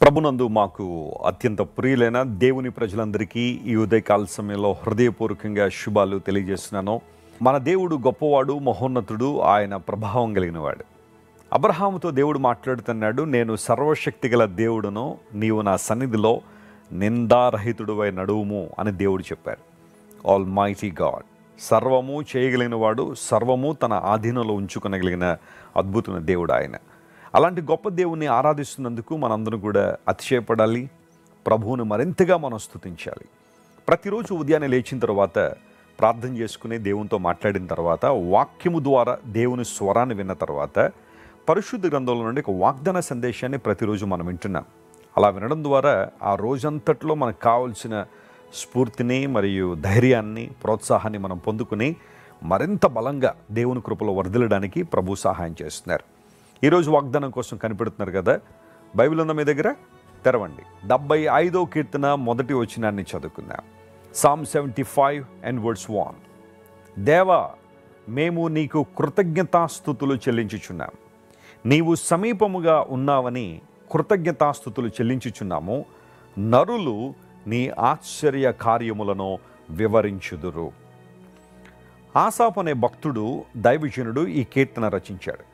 ప్రభునందు మాకు అత్యంత ప్రియులైన దేవుని ప్రజలందరికీ ఈ ఉదయకాల సమయంలో హృదయపూర్వకంగా శుభాలు తెలియజేస్తున్నాను. మన దేవుడు గొప్పవాడు, మహోన్నతుడు, ఆయన ప్రభావం కలిగినవాడు. అబ్రహాముతో దేవుడు మాట్లాడుతున్నాడు, నేను సర్వశక్తి గల దేవుడును, నీవు నా సన్నిధిలో నిందారహితుడువై నడువుము అని దేవుడు చెప్పారు. ఆల్ మైటీ గాడ్, సర్వము చేయగలిగినవాడు, సర్వము తన ఆధీనంలో ఉంచుకొనగలిగిన అద్భుతమైన దేవుడు ఆయన. అలాంటి గొప్ప దేవుణ్ణి ఆరాధిస్తున్నందుకు మనందరం కూడా అతిశయపడాలి. ప్రభువును మరింతగా మనం స్తుతించాలి. ప్రతిరోజు ఉదయాన్నే లేచిన తర్వాత ప్రార్థన చేసుకుని దేవునితో మాట్లాడిన తర్వాత, వాక్యము ద్వారా దేవుని స్వరాన్ని విన్న తర్వాత, పరిశుద్ధ గ్రంథంలో నుండి ఒక వాగ్దాన సందేశాన్ని ప్రతిరోజు మనం వింటున్నాం. అలా వినడం ద్వారా ఆ రోజంతట్లో మనకు కావాల్సిన స్ఫూర్తిని మరియు ధైర్యాన్ని, ప్రోత్సాహాన్ని మనం పొందుకుని మరింత బలంగా దేవుని కృపలో వర్ధిల్లడానికి ప్రభు సహాయం చేస్తున్నారు. ఈరోజు వాగ్దానం కోసం కనిపెడుతున్నారు కదా, బైబిల్ ఉన్న మీ దగ్గర తెరవండి. 75వ కీర్తన మొదటి వచనాన్ని చదువుకుందాం. Psalm 75 and verse 1. దేవా, మేము నీకు కృతజ్ఞతాస్తుతులు చెల్లించుచున్నాం. నీవు సమీపముగా ఉన్నావని కృతజ్ఞతాస్తుతులు చెల్లించుచున్నాము. నరులు నీ ఆశ్చర్య కార్యములను వివరించుదురు. ఆసాపు అనే భక్తుడు, దైవజనుడు ఈ కీర్తన రచించాడు.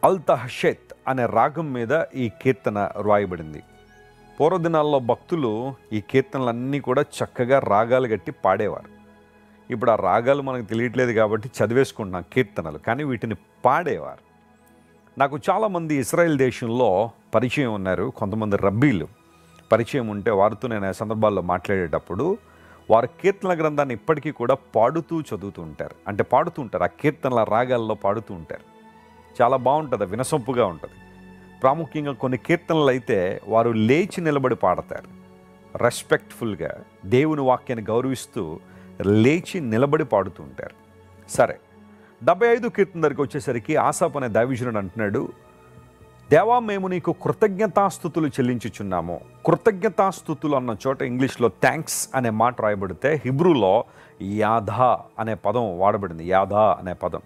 అల్తహషెత్ అనే రాగం మీద ఈ కీర్తన రాయబడింది. పూర్వదినాల్లో భక్తులు ఈ కీర్తనలన్నీ కూడా చక్కగా రాగాలు గట్టి పాడేవారు. ఇప్పుడు ఆ రాగాలు మనకు తెలియట్లేదు కాబట్టి చదివేసుకుంటున్నాం కీర్తనలు, కానీ వీటిని పాడేవారు. నాకు చాలామంది ఇశ్రాయేల్ దేశంలో పరిచయం ఉన్నారు. కొంతమంది రబ్బీలు పరిచయం ఉంటే వారితో నేను ఆ సందర్భాల్లో మాట్లాడేటప్పుడు వారు కీర్తనల గ్రంథాన్ని ఇప్పటికీ కూడా పాడుతూ చదువుతూ ఉంటారు. అంటే పాడుతూ ఉంటారు, ఆ కీర్తనల రాగాల్లో పాడుతూ ఉంటారు. చాలా బాగుంటుంది, వినసొంపుగా ఉంటుంది. ప్రాముఖ్యంగా కొన్ని కీర్తనలు అయితే వారు లేచి నిలబడి పాడతారు. రెస్పెక్ట్ఫుల్గా దేవుని వాక్యాన్ని గౌరవిస్తూ లేచి నిలబడి పాడుతూ ఉంటారు. సరే, 75 కీర్తన దగ్గరికి వచ్చేసరికి ఆసాపు అనే దైవజనుడు అంటున్నాడు, దేవా, మేము నీకు కృతజ్ఞతాస్తుతులు చెల్లించుచున్నాము. కృతజ్ఞతాస్తుతులు అన్న చోట ఇంగ్లీష్లో థ్యాంక్స్ అనే మాట రాయబడితే హిబ్రూలో యాధా అనే పదం వాడబడింది. యాధా అనే పదం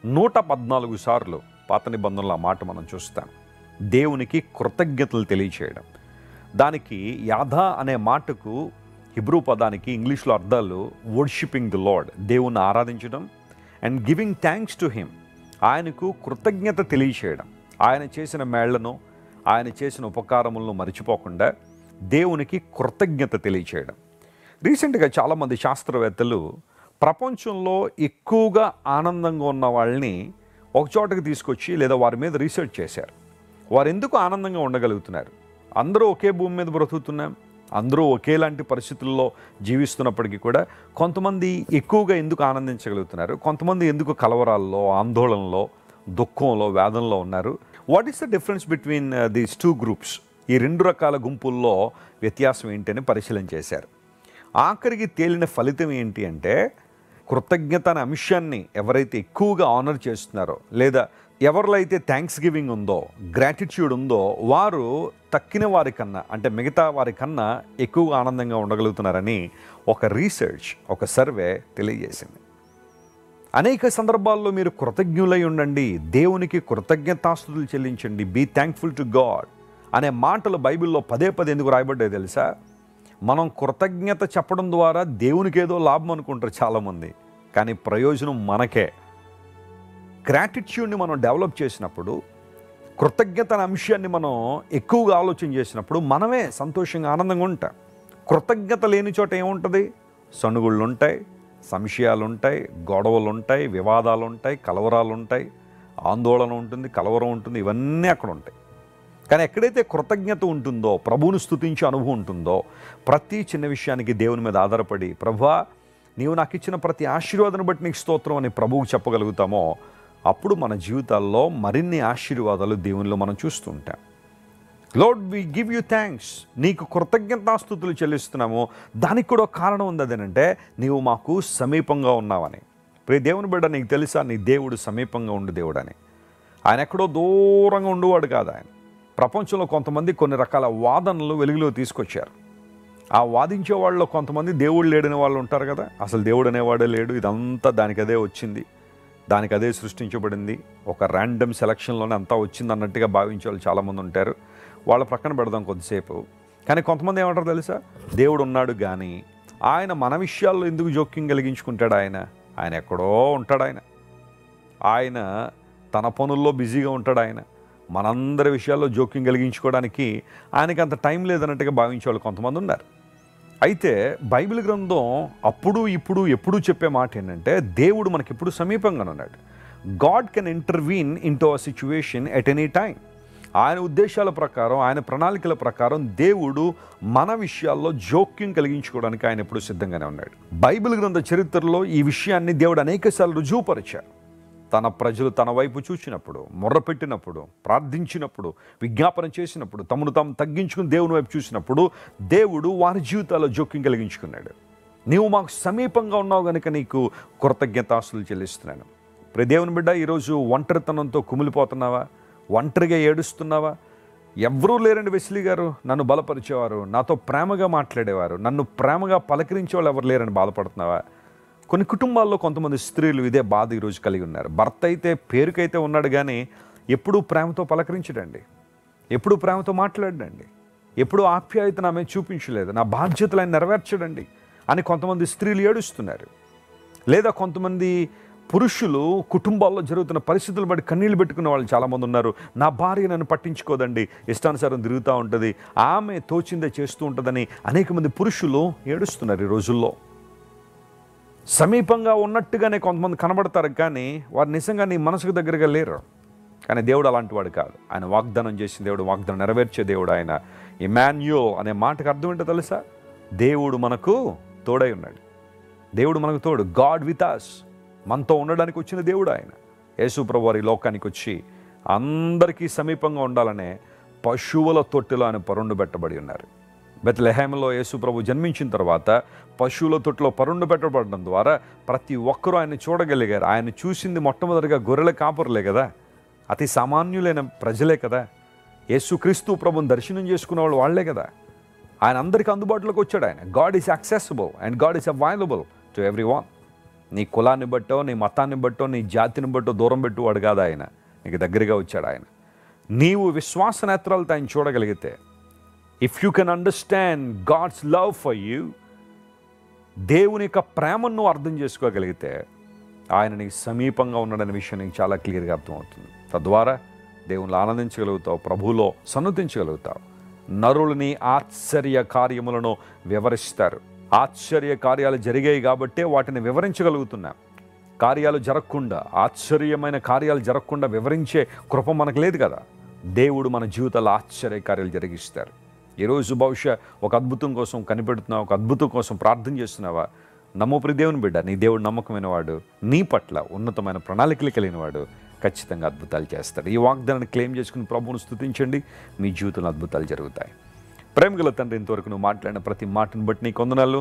114 సార్లు పాత నిబంధనలో ఆ మాట మనం చూస్తాం. దేవునికి కృతజ్ఞతలు తెలియచేయడం. దానికి యాధా అనే మాటకు హిబ్రూ పదానికి ఇంగ్లీష్లో అర్థాలు వర్షిపింగ్ ది లార్డ్, దేవుని ఆరాధించడం, and giving thanks to him, ఆయనకు కృతజ్ఞత తెలియచేయడం. ఆయన చేసిన మేళ్లను, ఆయన చేసిన ఉపకారములను మర్చిపోకుండా దేవునికి కృతజ్ఞత తెలియచేయడం. రీసెంట్గా చాలామంది శాస్త్రవేత్తలు ప్రపంచంలో ఎక్కువగా ఆనందంగా ఉన్న వాళ్ళని ఒక చోటకి తీసుకొచ్చి లేదా వారి మీద రీసెర్చ్ చేశారు. వారు ఎందుకు ఆనందంగా ఉండగలుగుతున్నారు? అందరూ ఒకే భూమి మీద బ్రతుకుతున్నాం, అందరూ ఒకేలాంటి పరిస్థితుల్లో జీవిస్తున్నప్పటికీ కూడా కొంతమంది ఎక్కువగా ఎందుకు ఆనందించగలుగుతున్నారు, కొంతమంది ఎందుకు కలవరాల్లో, ఆందోళనలో, దుఃఖంలో, వేదనలో ఉన్నారు? What is the difference between these two groups? ఈ రెండు రకాల గుంపుల్లో వ్యత్యాసం ఏంటని పరిశీలన చేశారు. ఆఖరికి తేలిన ఫలితం ఏంటి అంటే, కృతజ్ఞత అనే అంశాన్ని ఎవరైతే ఎక్కువగా ఆనర్ చేస్తున్నారో, లేదా ఎవరిలో అయితే థ్యాంక్స్ గివింగ్ ఉందో, గ్రాటిట్యూడ్ ఉందో, వారు తక్కిన వారికన్నా, అంటే మిగతా వారికన్నా ఎక్కువగా ఆనందంగా ఉండగలుగుతున్నారని ఒక రీసెర్చ్, ఒక సర్వే తెలియజేసింది. అనేక సందర్భాల్లో మీరు కృతజ్ఞులై ఉండండి, దేవునికి కృతజ్ఞతాస్తుతులు చెల్లించండి, బీ థ్యాంక్ఫుల్ టు గాడ్ అనే మాటలు బైబిల్లో పదే పదే ఎందుకు రాయబడ్డాయి తెలుసా? మనం కృతజ్ఞత చెప్పడం ద్వారా దేవునికి ఏదో లాభం అనుకుంటారు చాలామంది, కానీ ప్రయోజనం మనకే. గ్రాటిట్యూడ్ని మనం డెవలప్ చేసినప్పుడు, కృతజ్ఞత అనే అంశాన్ని మనం ఎక్కువగా ఆలోచన చేసినప్పుడు మనమే సంతోషంగా, ఆనందంగా ఉంటాం. కృతజ్ఞత లేని చోట ఏముంటుంది? సణుగుళ్ళు ఉంటాయి, సంశయాలు ఉంటాయి, గొడవలు ఉంటాయి, వివాదాలు ఉంటాయి, కలవరాలు ఉంటాయి, ఆందోళన ఉంటుంది, కలవరం ఉంటుంది, ఇవన్నీ అక్కడ ఉంటాయి. కానీ ఎక్కడైతే కృతజ్ఞత ఉంటుందో, ప్రభువును స్తుతించే అనుభవం ఉంటుందో, ప్రతి చిన్న విషయానికి దేవుని మీద ఆధారపడి, ప్రభువా, నీవు నాకు ఇచ్చిన ప్రతి ఆశీర్వాదాన్ని బట్టి నీకు స్తోత్రం అని ప్రభువుకు చెప్పగలుగుతామో, అప్పుడు మన జీవితాల్లో మరిన్ని ఆశీర్వాదాలు దేవునిలో మనం చూస్తూ ఉంటాం. Lord, we give you thanks, నీకు కృతజ్ఞతాస్తుతులు చెల్లిస్తున్నాము. దానికి కూడా కారణం ఉంది, అదేనంటే నీవు మాకు సమీపంగా ఉన్నావని. ప్రియ దేవుని బిడ్డ, నీకు తెలుసా నీ దేవుడు సమీపంగా ఉండు దేవుడు అని? ఆయన ఎక్కడో దూరంగా ఉండేవాడు కాదు. ఆయన ప్రపంచంలో కొంతమంది కొన్ని రకాల వాదనలు వెలుగులో తీసుకొచ్చారు. ఆ వాదించే వాళ్ళలో కొంతమంది దేవుడు లేడనే వాళ్ళు ఉంటారు కదా, అసలు దేవుడు అనేవాడే లేడు, ఇదంతా దానికదే వచ్చింది, దానికి అదే సృష్టించబడింది, ఒక ర్యాండమ్ సెలక్షన్లోనే అంతా వచ్చింది అన్నట్టుగా భావించే వాళ్ళు చాలామంది ఉంటారు. వాళ్ళ ప్రక్కన పెడదాం కొద్దిసేపు. కానీ కొంతమంది ఏమంటారు తెలుసా, దేవుడు ఉన్నాడు కానీ ఆయన మన విషయాల్లో ఎందుకు జోక్యం కలిగించుకుంటాడు? ఆయన ఎక్కడో ఉంటాడు. ఆయన తన పనుల్లో బిజీగా ఉంటాడు. ఆయన మనందరి విషయాల్లో జోక్యం కలిగించుకోవడానికి ఆయనకి అంత టైం లేదన్నట్టుగా భావించే వాళ్ళు కొంతమంది ఉన్నారు. అయితే బైబిల్ గ్రంథం అప్పుడు ఇప్పుడు ఎప్పుడూ చెప్పే మాట ఏంటంటే, దేవుడు మనకిప్పుడు సమీపంగా ఉన్నాడు. God can intervene into a situation at any time. ఆయన ఉద్దేశాల ప్రకారం, ఆయన ప్రణాళికల ప్రకారం దేవుడు మన విషయాల్లో జోక్యం కలిగించుకోవడానికి ఆయన ఎప్పుడు సిద్ధంగానే ఉన్నాడు. బైబిల్ గ్రంథ చరిత్రలో ఈ విషయాన్ని దేవుడు అనేకసార్లు రుజువుపరిచారు. తన ప్రజలు తన వైపు చూసినప్పుడు, మొర్రపెట్టినప్పుడు, ప్రార్థించినప్పుడు, విజ్ఞాపన చేసినప్పుడు, తమను తాము తగ్గించుకుని దేవుని వైపు చూసినప్పుడు దేవుడు వారి జీవితాల్లో జోక్యం కలిగించుకున్నాడు. నీవు మాకు సమీపంగా ఉన్నావు కనుక నీకు కృతజ్ఞతాస్తులు చెల్లిస్తున్నాను. ప్రియ దేవుని బిడ్డ, ఈరోజు ఒంటరితనంతో కుమిలిపోతున్నావా? ఒంటరిగా ఏడుస్తున్నావా? ఎవ్వరూ లేరండి వెస్లీ గారు, నన్ను బలపరిచేవారు, నాతో ప్రేమగా మాట్లాడేవారు, నన్ను ప్రేమగా పలకరించే వాళ్ళు ఎవరు లేరని బాధపడుతున్నావా? కొన్ని కుటుంబాల్లో కొంతమంది స్త్రీలు ఇదే బాధ ఈరోజు కలిగి ఉన్నారు. భర్త అయితే పేరుకైతే ఉన్నాడు కానీ ఎప్పుడూ ప్రేమతో పలకరించడండి, ఎప్పుడూ ప్రేమతో మాట్లాడండి, ఎప్పుడూ ఆప్యాయత నా మీద చూపించలేదు, నా బాధ్యతలు ఆయన నెరవేర్చడండి అని కొంతమంది స్త్రీలు ఏడుస్తున్నారు. లేదా కొంతమంది పురుషులు కుటుంబాల్లో జరుగుతున్న పరిస్థితులు బట్టి కన్నీళ్ళు పెట్టుకునే వాళ్ళు చాలామంది ఉన్నారు. నా భార్య నన్ను పట్టించుకోదండి, ఇష్టానుసారం తిరుగుతూ ఉంటుంది, ఆమె తోచిందే చేస్తూ ఉంటుందని అనేక మంది పురుషులు ఏడుస్తున్నారు ఈ రోజుల్లో. సమీపంగా ఉన్నట్టుగానే కొంతమంది కనబడతారు కానీ వారు నిజంగా నీ మనసుకు దగ్గరగా లేరు. కానీ దేవుడు అలాంటి వాడు కాదు. ఆయన వాగ్దానం చేసిన దేవుడు, వాగ్దానం నెరవేర్చే దేవుడు. ఆయన ఇమాన్యుయల్ అనే మాటకు అర్థం ఏంటో తెలుసా? దేవుడు మనకు తోడై ఉన్నాడు. దేవుడు మనకు తోడు, గాడ్ విత్ us, మనతో ఉండడానికి వచ్చిన దేవుడు ఆయన. యేసు ప్రభువు వారి లోకానికి వచ్చి అందరికీ సమీపంగా ఉండాలనే పశువుల తొట్టిలో ఆయన పరుండు పెట్టబడి ఉన్నారు. బెత్లెహేములో యేసు ప్రభు జన్మించిన తర్వాత పశువుల తొట్టిలో పరుండు పెట్టబడడం ద్వారా ప్రతి ఒక్కరూ ఆయన చూడగలిగారు. ఆయన చూసింది మొట్టమొదటిగా గొర్రెల కాపరులే కదా, అతి సామాన్యులైన ప్రజలే కదా. యేసుక్రీస్తు ప్రభుని దర్శనం చేసుకున్న వాళ్ళు వాళ్లే కదా. ఆయన అందరికీ అందుబాటులోకి వచ్చాడు. ఆయన God is accessible and God is available to every one. నీ కులాన్ని బట్టో, నీ మతాన్ని బట్టో, నీ జాతిని బట్టో దూరం పెట్టువాడు కాదు ఆయన, నీకు దగ్గరగా వచ్చాడు ఆయన. నీవు విశ్వాస నేత్రాలతో ఆయన చూడగలిగితే, if you can understand God's love for you, దేవుని యొక్క ప్రేమను నువ్వు అర్థం చేసుకోగలిగితే ఆయన నీకు సమీపంగా ఉన్నాడనే విషయం నీకు చాలా క్లియర్గా అర్థమవుతుంది. తద్వారా దేవునిలో ఆనందించగలుగుతావు, ప్రభువులో సన్నతించగలుగుతావు. నరులని ఆశ్చర్య కార్యములను వివరిస్తారు. ఆశ్చర్య కార్యాలు జరిగాయి కాబట్టే వాటిని వివరించగలుగుతున్నాం. కార్యాలు జరగకుండా, ఆశ్చర్యమైన కార్యాలు జరగకుండా వివరించే కృప మనకు లేదు కదా. దేవుడు మన జీవితాల్లో ఆశ్చర్య కార్యాలు జరిగిస్తారు. ఈరోజు బహుశా ఒక అద్భుతం కోసం కనిపెడుతున్నావు, ఒక అద్భుతం కోసం ప్రార్థన చేస్తున్నావా? నమ్ము ప్రియ దేవుని బిడ్డ, నీ దేవుడు నమ్మకమైన వాడు, నీ పట్ల ఉన్నతమైన ప్రణాళికలు కలిగిన వాడు, ఖచ్చితంగా అద్భుతాలు చేస్తాడు. ఈ వాగ్దానాన్ని క్లెయిమ్ చేసుకుని ప్రభువును స్తుతించండి, మీ జీవితంలో అద్భుతాలు జరుగుతాయి. ప్రేమగల తండ్రి, ఇంతవరకు నువ్వు మాట్లాడిన ప్రతి మాటను బట్టి నీకు వందనాలు.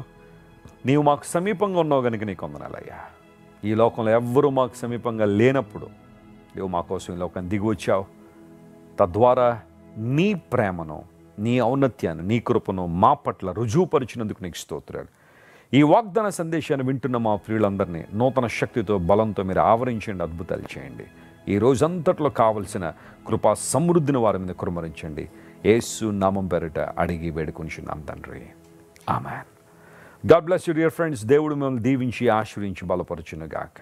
నీవు మాకు సమీపంగా ఉన్నావు కనుక నీకు వందనాలయ్యా. ఈ లోకంలో ఎవ్వరూ మాకు సమీపంగా లేనప్పుడు నువ్వు మా కోసం ఈ లోకాన్ని దిగి వచ్చావు. తద్వారా నీ ప్రేమను, నీ ఔన్నత్యాన్ని, నీ కృపను మా పట్ల రుజువుపరిచినందుకు నీకు స్తోత్రాలు. ఈ వాగ్దాన సందేశాన్ని వింటున్న మా ప్రియులందరినీ నూతన శక్తితో, బలంతో మీరు ఆవరించండి, అద్భుతాలు చేయండి. ఈ రోజంతట్లో కావలసిన కృపా సమృద్ధిని వారి మీద కుమ్మరించండి. యేసు నామం పేరిట అడిగి వేడుకొనిచున్నాం తండ్రి, ఆమేన్. God bless you dear friends. దేవుడు మిమ్మల్ని దీవించి ఆశీర్వదించి బలపరచును గాక.